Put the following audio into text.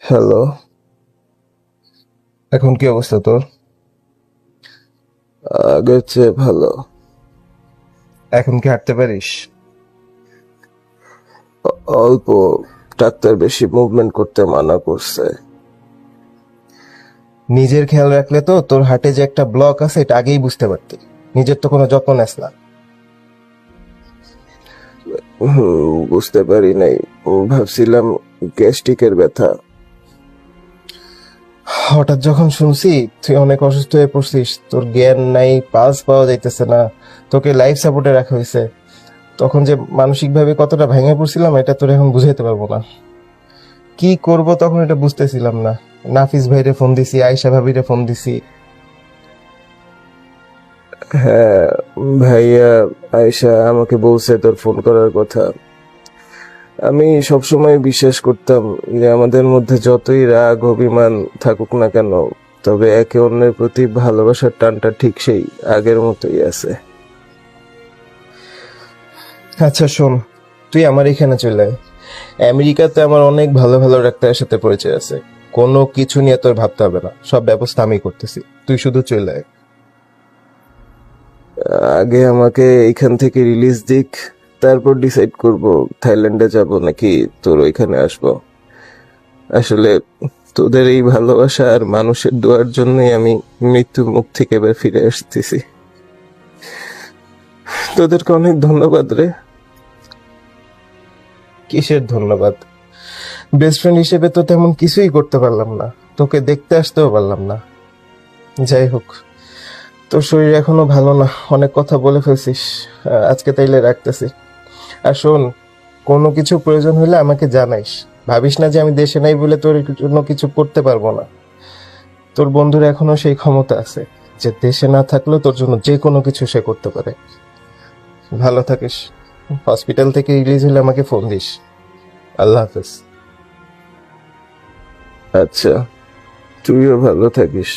Hello, এখন কি অবস্থা তোর? আগের চেয়ে ভালো। এখন কি হাঁটতে পারিস? অল্প। ডাক্তার বেশি মুভমেন্ট করতে মানা করছে। নিজের খেয়াল রাখলে তো তোর হার্টে যে একটা ব্লক আছে এটা আগেই বুঝতে পারতি। নিজের তো কোনো যত্ন নেস না। বুঝতে পারি নাই। ভাবছিলাম গ্যাস্ট্রিকের ব্যথা। হঠাৎ যখন শুনছি তুই অনেক অসুস্থ হয়ে পড়ছিস, তোর জ্ঞান নাই, পালস পাওয়া যাইতেছে না, তোকে লাইফ সাপোর্টে রাখা হয়েছে, তখন যে মানসিকভাবে কতটা ভেঙে পড়ছিলাম এটা তোর এখন বুঝাইতে পারবো না। কি করব তখন এটা বুঝতেছিলাম না। নাফিস ভাইরে ফোন দিছি, আয়শা ভাবিরে ফোন দিছি। হ্যাঁ, ভাইয়া আয়শা আমাকে বলছে তোর ফোন করার কথা। আমি সবসময় বিশ্বাস করতাম যে আমাদের মধ্যে যতই রাগ অভিমান থাকুক না কেন, তবে একে অন্যের প্রতি ভালোবাসার টানটা ঠিক সেই আগের মতোই আছে। আচ্ছা শোন, তুই আমার এখানে চলে আয়। আমেরিকাতে আমার অনেক ভালো ভালো ডাক্তারের সাথে পরিচয় আছে। কোনো কিছু নিয়ে তোর ভাবতে হবে না, সব ব্যবস্থা আমি করতেছি, তুই শুধু চলে আয়। আগে আমাকে এইখান থেকে রিলিজ দিক, তারপর ডিসাইড করব থাইল্যান্ডে যাব নাকি তোর ওইখানে আসব। আসলে তোদের এই ভালোবাসা আর মানুষের দোয়ার জন্যই আমি মৃত্যুর মুখ থেকে এবার ফিরে আসতেছি। তোদেরকে অনেক ধন্যবাদ রে। কিসের ধন্যবাদ? বেস্ট ফ্রেন্ড হিসেবে তো তেমন কিছুই করতে পারলাম না, তোকে দেখতে আসতেও পারলাম না। যাই হোক, তোর শরীর এখনো ভালো না, অনেক কথা বলে ফেলছিস। আজকে তাইলে রাখতেছি। আর শোন, কোনো কিছু প্রয়োজন হলে আমাকে জানাইস। ভাবিস না যে আমি দেশে নাই বলে তোর জন্য কিছু করতে পারবো না। তোর বন্ধুর এখনো সেই ক্ষমতা আছে যে দেশে না থাকলেও তোর জন্য যে কোনো কিছু সে করতে পারে। ভালো থাকিস। হসপিটাল থেকে রিলিজ হলে আমাকে ফোন দিস। আল্লাহ হাফেজ। আচ্ছা, তুইও ভালো থাকিস।